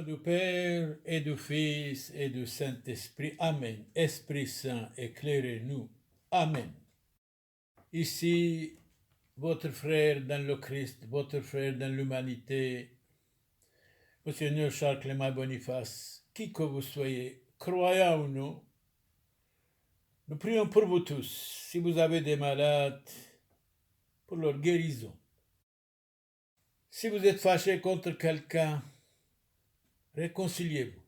nom du Père et du Fils et du Saint-Esprit. Amen. Esprit Saint, éclairez-nous. Amen. Ici, votre frère dans le Christ, votre frère dans l'humanité, Monseigneur Charles Clément Boniface, qui que vous soyez, croyant ou non, nous prions pour vous tous. Si vous avez des malades, pour leur guérison. Si vous êtes fâché contre quelqu'un, réconciliez-vous.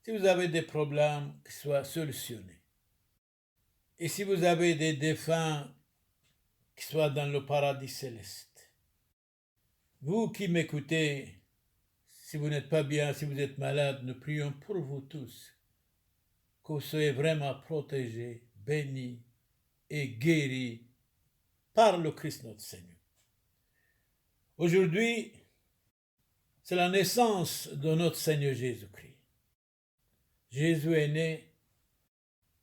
Si vous avez des problèmes, qu'ils soient solutionnés. Et si vous avez des défunts, qu'ils soient dans le paradis céleste. Vous qui m'écoutez, si vous n'êtes pas bien, si vous êtes malade, nous prions pour vous tous, que vous soyez vraiment protégés, bénis et guéris par le Christ notre Seigneur. Aujourd'hui, c'est la naissance de notre Seigneur Jésus-Christ. Jésus est né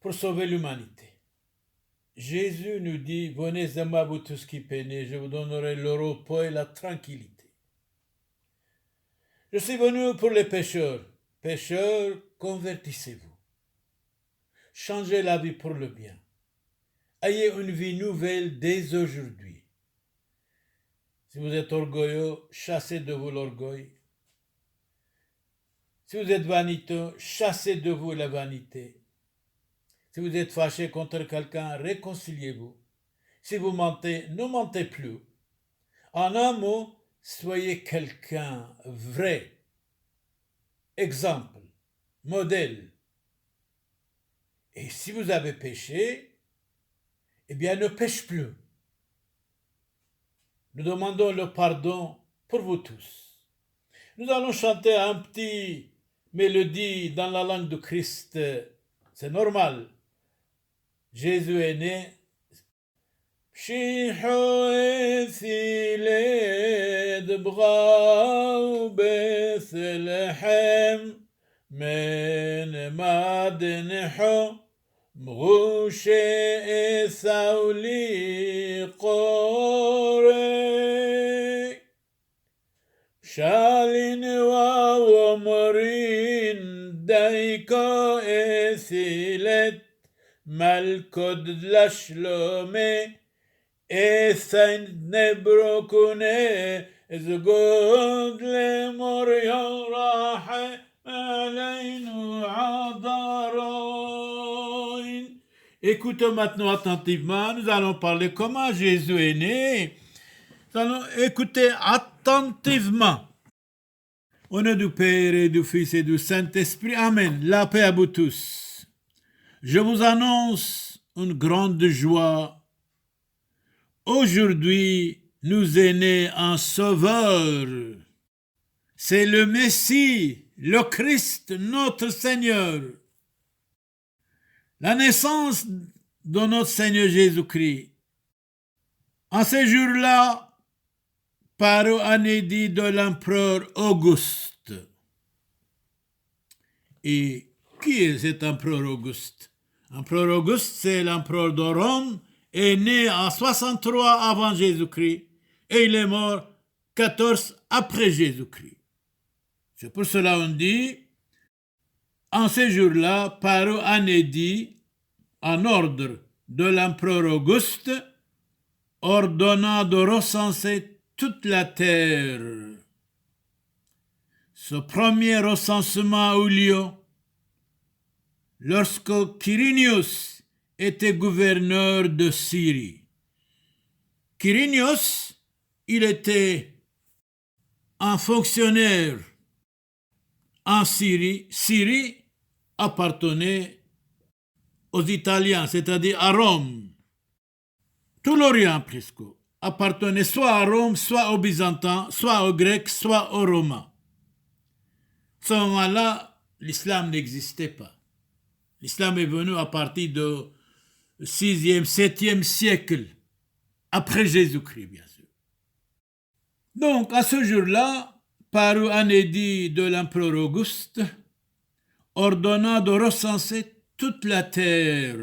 pour sauver l'humanité. Jésus nous dit, venez à moi, vous tous qui peinez, je vous donnerai le repos et la tranquillité. Je suis venu pour les pécheurs. Pécheurs, convertissez-vous. Changez la vie pour le bien. Ayez une vie nouvelle dès aujourd'hui. Si vous êtes orgueilleux, chassez de vous l'orgueil. Si vous êtes vaniteux, chassez de vous la vanité. Si vous êtes fâché contre quelqu'un, réconciliez-vous. Si vous mentez, ne mentez plus. En un mot, soyez quelqu'un vrai. Exemple, modèle. Et si vous avez péché, eh bien ne péche plus. Nous demandons le pardon pour vous tous. Nous allons chanter un petit mélodie dans la langue de Christ. C'est normal. Jésus est né. Pshiho ethiled brau Bethlehem men madneho mrushe ethauli qore shalin wa womrin daiko ethilet malkod l'ashlome ethain nebrokune zgod lemorion rahe alainu adaroin. Écoutons maintenant attentivement, nous allons parler comment Jésus est né. Nous allons écouter attentivement. Au nom du Père et du Fils et du Saint-Esprit, Amen. La paix à vous tous. Je vous annonce une grande joie. Aujourd'hui, nous est né un sauveur. C'est le Messie, le Christ, notre Seigneur. La naissance de notre Seigneur Jésus-Christ. En ce jour-là, par un édit de l'empereur Auguste. Et qui est cet empereur Auguste? L'empereur Auguste, c'est l'empereur de Rome, est né en 63 avant Jésus-Christ et il est mort 14 après Jésus-Christ. C'est pour cela qu'on dit, en ce jour-là, par un édit, en ordre de l'empereur Auguste, ordonnant de recenser toute la terre. Ce premier recensement eut lieu lorsque Quirinius était gouverneur de Syrie. Quirinius, il était un fonctionnaire en Syrie. Syrie appartenait aux Italiens, c'est-à-dire à Rome. Tout l'Orient presque appartenait soit à Rome, soit aux Byzantins, soit aux Grecs, soit aux Romains. À ce moment-là, l'islam n'existait pas. L'islam est venu à partir du 6e, 7e siècle, après Jésus-Christ, bien sûr. Donc, à ce jour-là, par un édit de l'empereur Auguste, ordonnant de recenser toute la terre.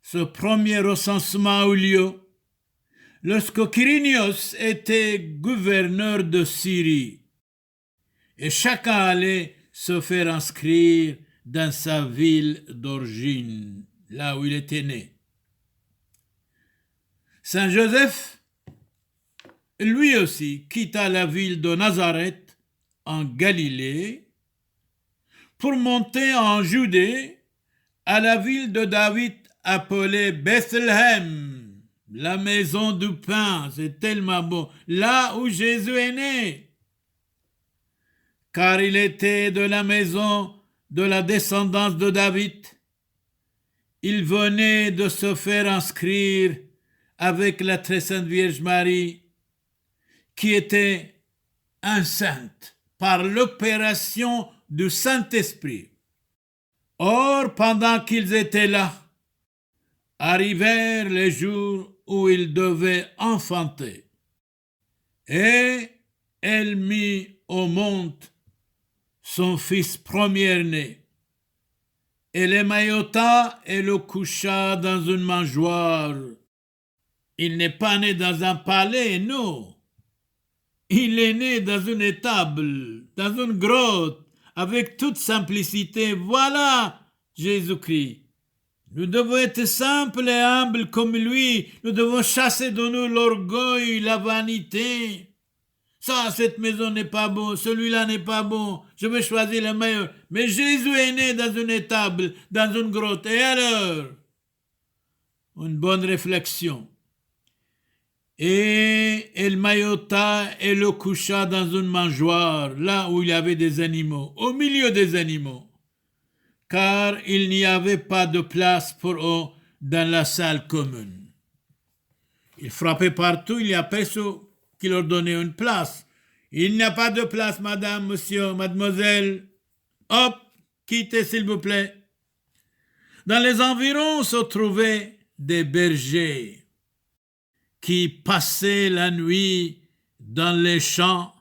Ce premier recensement eut lieu lorsque Quirinius était gouverneur de Syrie. et chacun allait se faire inscrire dans sa ville d'origine, là où il était né. Saint Joseph, lui aussi, quitta la ville de Nazareth en Galilée pour monter en Judée à la ville de David appelée Bethléem, la maison du pain. C'est tellement beau, là où Jésus est né, car il était de la maison de la descendance de David. Il venait de se faire inscrire avec la très sainte Vierge Marie, qui était enceinte par l'opération du Saint-Esprit. Or, pendant qu'ils étaient là, arrivèrent les jours où ils devaient enfanter. Et elle mit au monde son fils premier-né. Elle émaillota et le coucha dans une mangeoire. Il n'est pas né dans un palais, non. Il est né dans une étable, dans une grotte, avec toute simplicité. Voilà Jésus-Christ. Nous devons être simples et humbles comme lui. Nous devons chasser de nous l'orgueil, la vanité. Ça, cette maison n'est pas bon, celui-là n'est pas bon, je vais choisir le meilleur. Mais Jésus est né dans une étable, dans une grotte. Et alors? Une bonne réflexion. Et elle maillota et le coucha dans une mangeoire, là où il y avait des animaux, au milieu des animaux, car il n'y avait pas de place pour eux dans la salle commune. Il frappait partout, il y a personne qui leur donnait une place. Il n'y a pas de place, madame, monsieur, mademoiselle. Hop, quittez s'il vous plaît. Dans les environs se trouvaient des bergers qui passaient la nuit dans les champs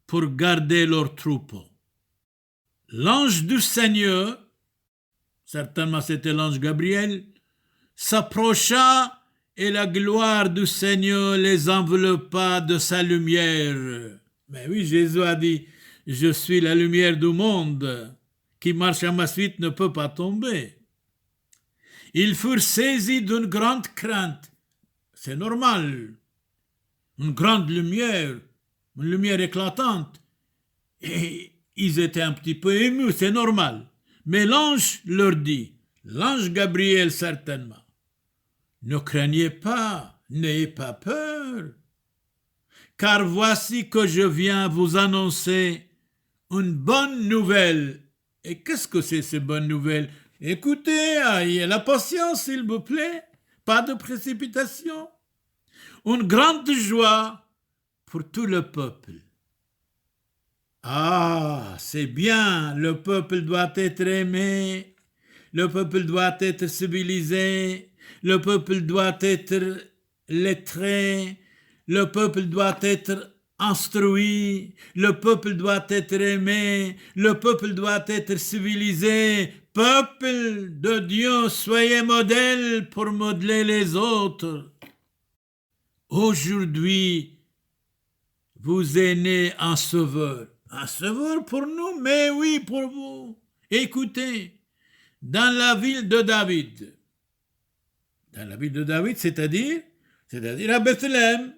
pour garder leurs troupeaux. L'ange du Seigneur, certainement c'était l'ange Gabriel, s'approcha et la gloire du Seigneur les enveloppa de sa lumière. Mais oui, Jésus a dit, je suis la lumière du monde, qui marche à ma suite ne peut pas tomber. Ils furent saisis d'une grande crainte. C'est normal. Une grande lumière, une lumière éclatante. Et ils étaient un petit peu émus, c'est normal. Mais l'ange leur dit, l'ange Gabriel certainement, ne craignez pas, n'ayez pas peur, car voici que je viens vous annoncer une bonne nouvelle. Et qu'est-ce que c'est ces bonnes nouvelles? Écoutez, ayez la patience s'il vous plaît, pas de précipitation. Une grande joie pour tout le peuple. Ah, c'est bien, le peuple doit être aimé, le peuple doit être civilisé, le peuple doit être lettré, le peuple doit être instruit, le peuple doit être aimé, le peuple doit être civilisé. Peuple de Dieu, soyez modèle pour modeler les autres. Aujourd'hui, vous êtes né un sauveur. Un sauveur pour nous, mais oui, pour vous. Écoutez, dans la ville de David. Dans la ville de David, c'est-à-dire à Bethléem,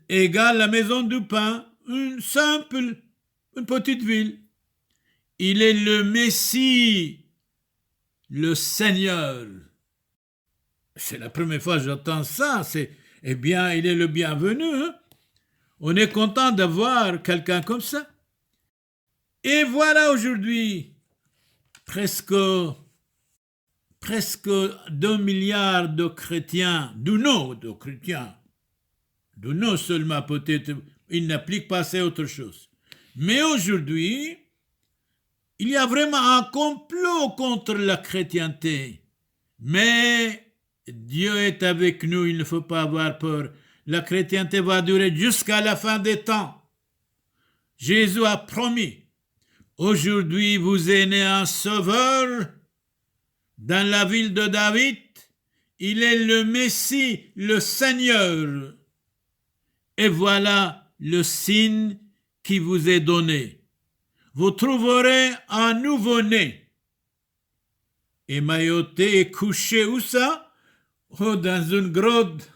égale la maison du pain, une petite ville. Il est le Messie, le Seigneur. C'est la première fois que j'entends ça. Eh bien, il est le bienvenu. Hein? On est content d'avoir quelqu'un comme ça. Et voilà aujourd'hui, presque 2 milliards de chrétiens, de nous seulement peut-être, ils n'appliquent pas ça autre chose. Mais aujourd'hui, il y a vraiment un complot contre la chrétienté. Mais Dieu est avec nous, il ne faut pas avoir peur. La chrétienté va durer jusqu'à la fin des temps. Jésus a promis, aujourd'hui vous êtes né un sauveur dans la ville de David. Il est le Messie, le Seigneur. Et voilà le signe qui vous est donné. Vous trouverez un nouveau-né. Émailloté et couché où ça? Oh, dans une grotte,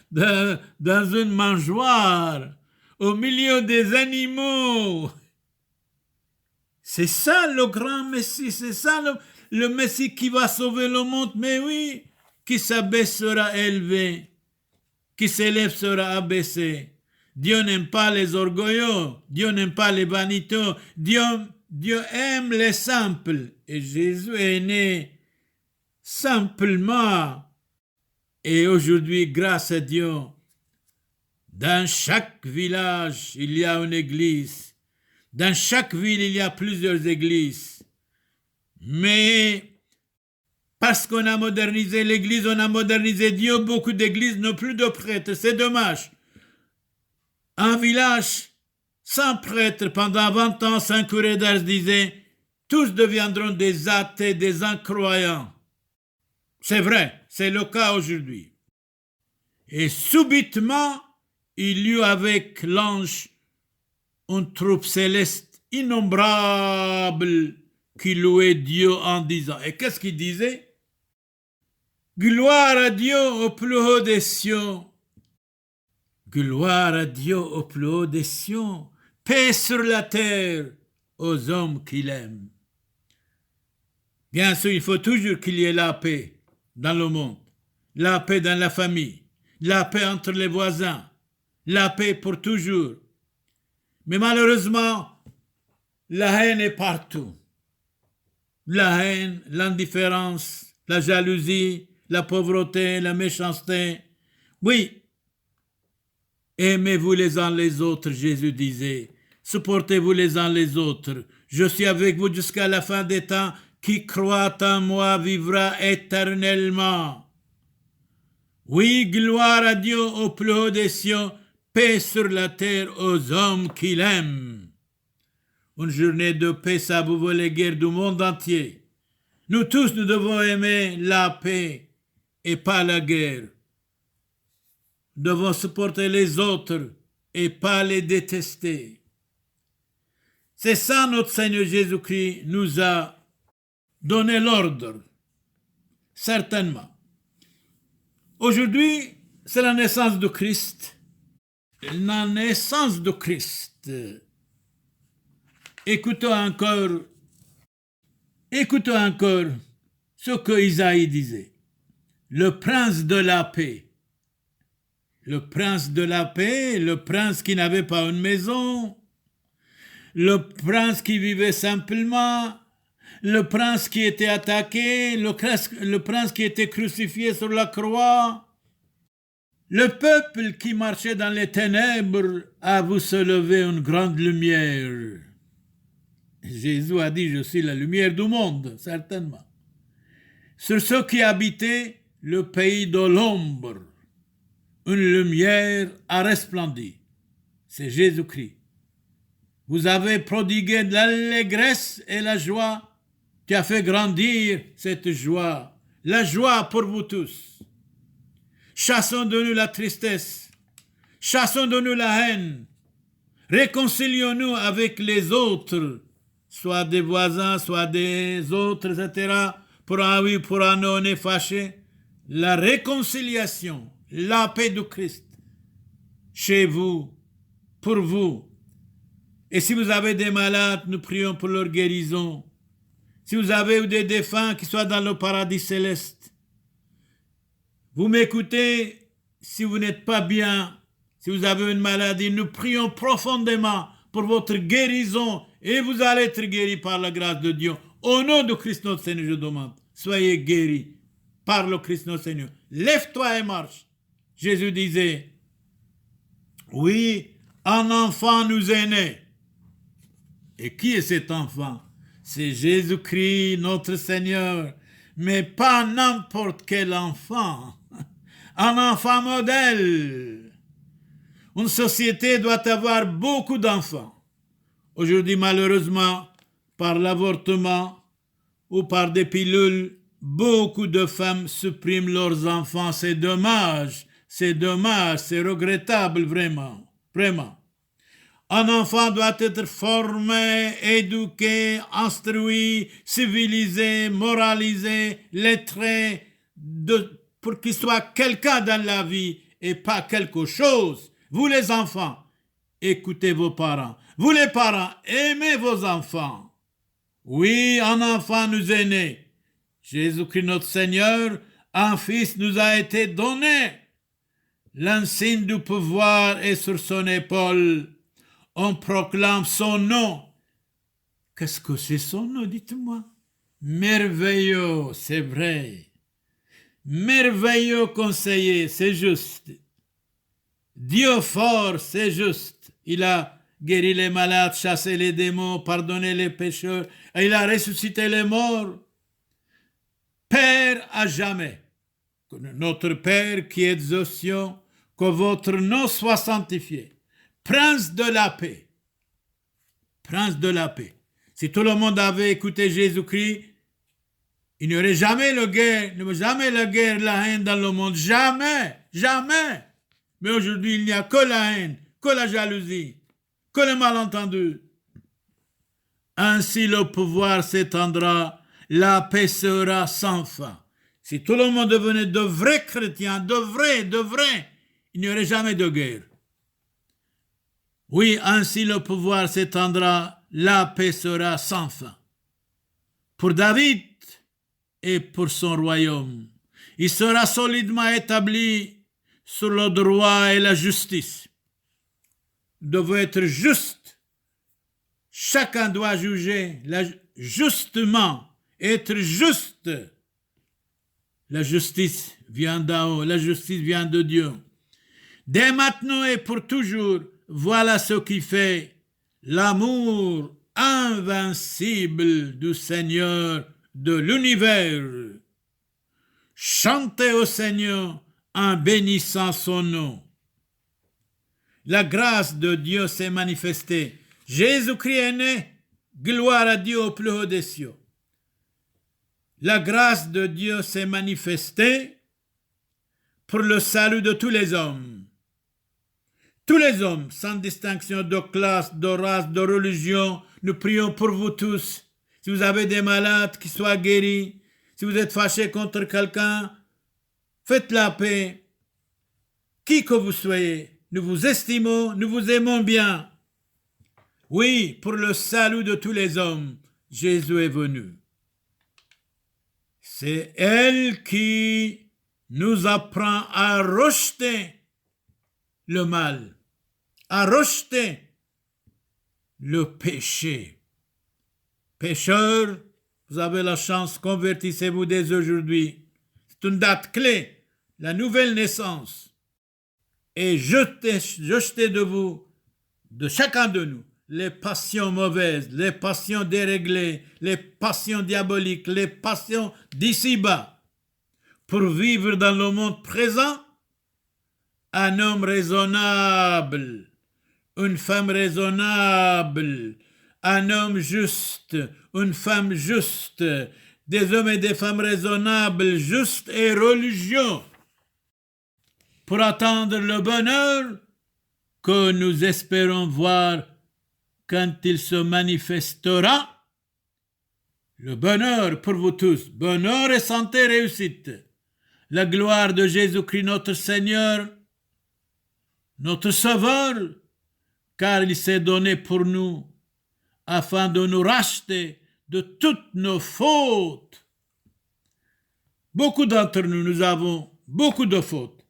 dans une mangeoire, au milieu des animaux. C'est ça le grand Messie, c'est ça le Messie qui va sauver le monde, mais oui, qui s'abaisse sera élevé, qui s'élève sera abaissé. Dieu n'aime pas les orgueilleux, Dieu n'aime pas les vaniteux, Dieu aime les simples. Et Jésus est né simplement. Et aujourd'hui, grâce à Dieu, dans chaque village, il y a une église. Dans chaque ville, il y a plusieurs églises. Mais parce qu'on a modernisé l'église, on a modernisé Dieu, beaucoup d'églises n'ont plus de prêtres. C'est dommage. Un village sans prêtre pendant 20 ans, Saint Curé d'Ars disait, tous deviendront des athées, des incroyants. C'est vrai, c'est le cas aujourd'hui. Et subitement, il y eut avec l'ange une troupe céleste innombrable qui louait Dieu en disant. Et qu'est-ce qu'il disait? Gloire à Dieu au plus haut des cieux. Gloire à Dieu au plus haut des cieux. Paix sur la terre aux hommes qu'il aime. Bien sûr, il faut toujours qu'il y ait la paix dans le monde, la paix dans la famille, la paix entre les voisins, la paix pour toujours. Mais malheureusement, la haine est partout. La haine, l'indifférence, la jalousie, la pauvreté, la méchanceté. Oui, aimez-vous les uns les autres, Jésus disait. Supportez-vous les uns les autres. Je suis avec vous jusqu'à la fin des temps. Qui croit en moi vivra éternellement. Oui, gloire à Dieu au plus haut des cieux, paix sur la terre aux hommes qu'il aime. Une journée de paix, ça vous vaut les guerres du monde entier. Nous tous, nous devons aimer la paix et pas la guerre. Nous devons supporter les autres et pas les détester. C'est ça notre Seigneur Jésus-Christ nous a donné l'ordre, certainement. Aujourd'hui, c'est la naissance de Christ. La naissance de Christ. Écoutons encore ce que Isaïe disait. Le prince de la paix. Le prince de la paix, le prince qui n'avait pas une maison, le prince qui vivait simplement, le prince qui était attaqué, le prince qui était crucifié sur la croix. Le peuple qui marchait dans les ténèbres a vu se lever une grande lumière. Jésus a dit, je suis la lumière du monde, certainement. Sur ceux qui habitaient le pays de l'ombre, une lumière a resplendi. C'est Jésus-Christ. Vous avez prodigué de l'allégresse et la joie. Tu as fait grandir cette joie, la joie pour vous tous. Chassons de nous la tristesse, chassons de nous la haine, réconcilions-nous avec les autres, soit des voisins, soit des autres, etc. Pour un oui, pour un non, on est fâché. La réconciliation, la paix du Christ, chez vous, pour vous. Et si vous avez des malades, nous prions pour leur guérison. Si vous avez des défunts qui soient dans le paradis céleste, vous m'écoutez, si vous n'êtes pas bien, si vous avez une maladie, nous prions profondément pour votre guérison et vous allez être guéris par la grâce de Dieu. Au nom de Christ notre Seigneur, je demande, soyez guéris par le Christ notre Seigneur. Lève-toi et marche. Jésus disait, oui, un enfant nous est né. Et qui est cet enfant? C'est Jésus-Christ, notre Seigneur, mais pas n'importe quel enfant. Un enfant modèle. Une société doit avoir beaucoup d'enfants. Aujourd'hui, malheureusement, par l'avortement ou par des pilules, beaucoup de femmes suppriment leurs enfants. C'est dommage, c'est regrettable, vraiment, vraiment. Un enfant doit être formé, éduqué, instruit, civilisé, moralisé, lettré, pour qu'il soit quelqu'un dans la vie et pas quelque chose. Vous les enfants, écoutez vos parents. Vous les parents, aimez vos enfants. Oui, un enfant nous est né. Jésus-Christ notre Seigneur, un fils nous a été donné. L'insigne du pouvoir est sur son épaule. On proclame son nom. Qu'est-ce que c'est son nom, dites-moi? Merveilleux, c'est vrai. Merveilleux conseiller, c'est juste. Dieu fort, c'est juste. Il a guéri les malades, chassé les démons, pardonné les pécheurs, et il a ressuscité les morts. Père à jamais. Que notre Père qui es aux cieux, que votre nom soit sanctifié. Prince de la paix. Prince de la paix. Si tout le monde avait écouté Jésus-Christ, il n'y aurait jamais la guerre, la haine dans le monde. Jamais, jamais. Mais aujourd'hui, il n'y a que la haine, que la jalousie, que le malentendu. Ainsi le pouvoir s'étendra, la paix sera sans fin. Si tout le monde devenait de vrais chrétiens, de vrais, il n'y aurait jamais de guerre. Oui, ainsi le pouvoir s'étendra, la paix sera sans fin. Pour David et pour son royaume, il sera solidement établi sur le droit et la justice. Il doit être juste. Chacun doit juger justement, être juste. La justice vient d'en haut, la justice vient de Dieu. Dès maintenant et pour toujours, voilà ce qui fait l'amour invincible du Seigneur de l'univers. Chantez au Seigneur en bénissant son nom. La grâce de Dieu s'est manifestée. Jésus-Christ est né, gloire à Dieu au plus haut des cieux. La grâce de Dieu s'est manifestée pour le salut de tous les hommes. Tous les hommes, sans distinction de classe, de race, de religion, nous prions pour vous tous. Si vous avez des malades, qu'ils soient guéris. Si vous êtes fâchés contre quelqu'un, faites la paix. Qui que vous soyez, nous vous estimons, nous vous aimons bien. Oui, pour le salut de tous les hommes, Jésus est venu. C'est elle qui nous apprend à rejeter le mal, à rejeter le péché. Pécheurs, vous avez la chance, convertissez-vous dès aujourd'hui. C'est une date clé, la nouvelle naissance. Et jetez de vous, de chacun de nous, les passions mauvaises, les passions déréglées, les passions diaboliques, les passions d'ici-bas, pour vivre dans le monde présent un homme raisonnable, une femme raisonnable, un homme juste, une femme juste, des hommes et des femmes raisonnables, justes et religieux, pour attendre le bonheur que nous espérons voir quand il se manifestera. Le bonheur pour vous tous, bonheur et santé, réussite. La gloire de Jésus-Christ notre Seigneur, notre Sauveur, car il s'est donné pour nous, afin de nous racheter de toutes nos fautes. Beaucoup d'entre nous, nous avons beaucoup de fautes,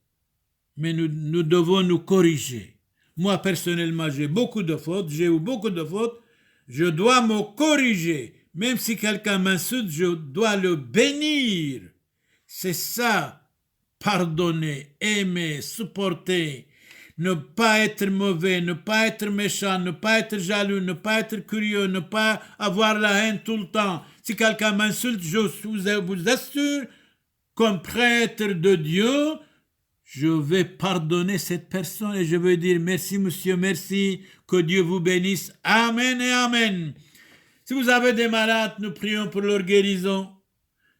mais nous devons nous corriger. Moi, personnellement, j'ai beaucoup de fautes, j'ai eu beaucoup de fautes, je dois me corriger. Même si quelqu'un m'insulte, je dois le bénir. C'est ça, pardonner, aimer, supporter, ne pas être mauvais, ne pas être méchant, ne pas être jaloux, ne pas être curieux, ne pas avoir la haine tout le temps. Si quelqu'un m'insulte, je vous assure, comme prêtre de Dieu, je vais pardonner cette personne et je vais dire merci monsieur, merci, que Dieu vous bénisse. Amen et amen. Si vous avez des malades, nous prions pour leur guérison.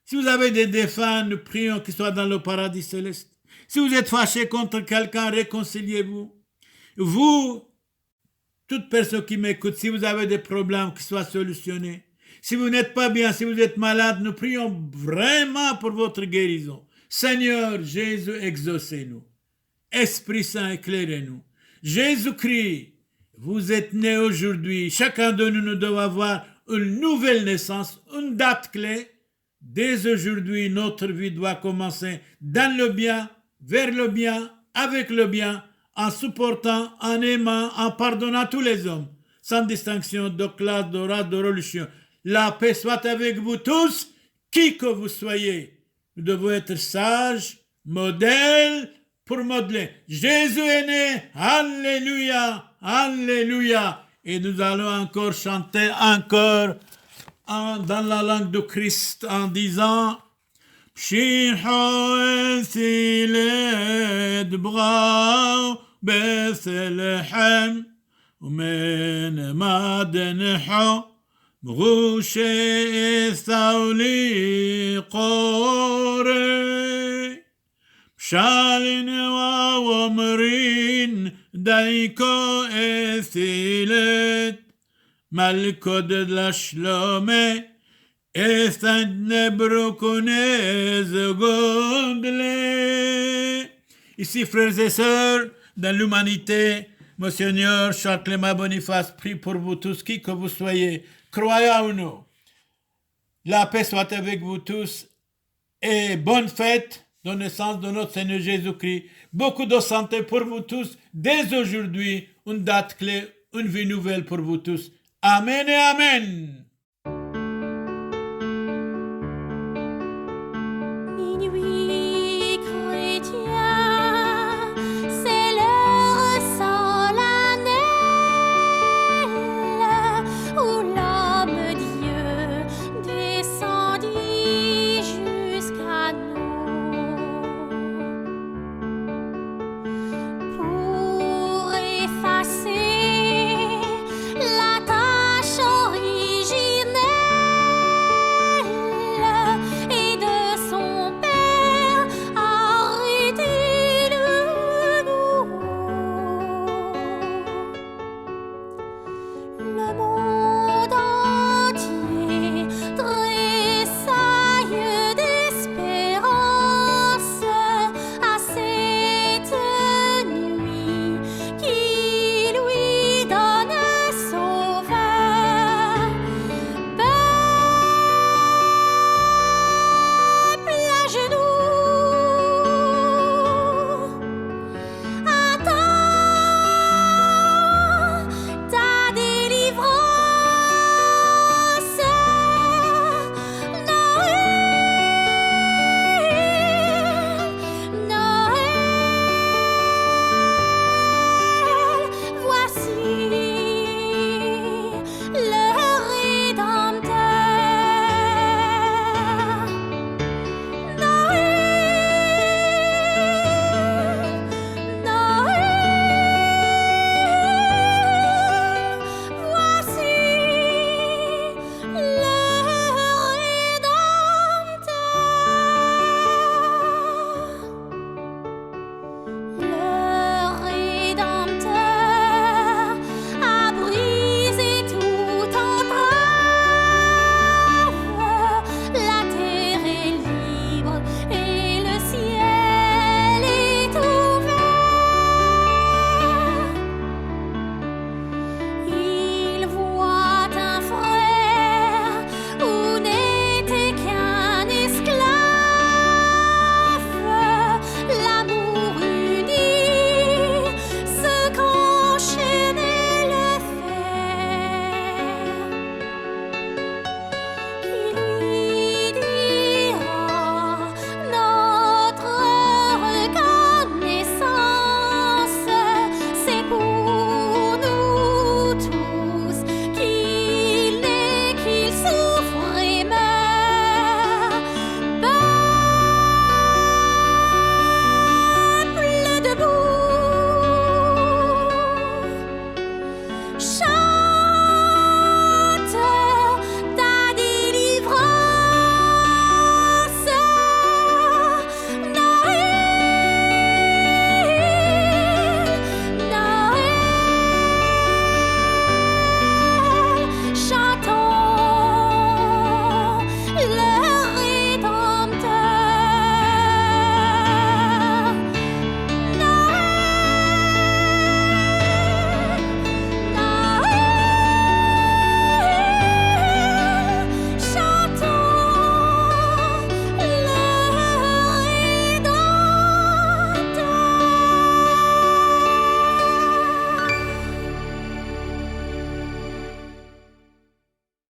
Si vous avez des défunts, nous prions qu'ils soient dans le paradis céleste. Si vous êtes fâché contre quelqu'un, réconciliez-vous. Vous toute personne qui m'écoute, si vous avez des problèmes qui soient solutionnés, si vous n'êtes pas bien, si vous êtes malade, nous prions vraiment pour votre guérison. Seigneur Jésus, exaucez-nous. Esprit Saint, éclairez-nous. Jésus-Christ, vous êtes né aujourd'hui. Chacun de nous, nous devons avoir une nouvelle naissance, une date clé. Dès aujourd'hui, notre vie doit commencer dans le bien, vers le bien, avec le bien, en supportant, en aimant, en pardonnant tous les hommes, sans distinction de classe, de race, de religion. La paix soit avec vous tous, qui que vous soyez. Nous devons être sages, modèles, pour modeler. Jésus est né, alléluia, alléluia. Et nous allons encore chanter dans la langue de Christ en disant Pshiho ethilet brau Bethlehem Umen madenho Mrouche Thauli Kore Shalin wa omrin Daiko ethilet Malkod la shlome Ici, frères et sœurs, dans l'humanité, Monseigneur Charles Clément Boniface prie pour vous tous, qui que vous soyez, croyez ou non. La paix soit avec vous tous et bonne fête de naissance de notre Seigneur Jésus-Christ. Beaucoup de santé pour vous tous. Dès aujourd'hui, une date clé, une vie nouvelle pour vous tous. Amen et Amen. Shine.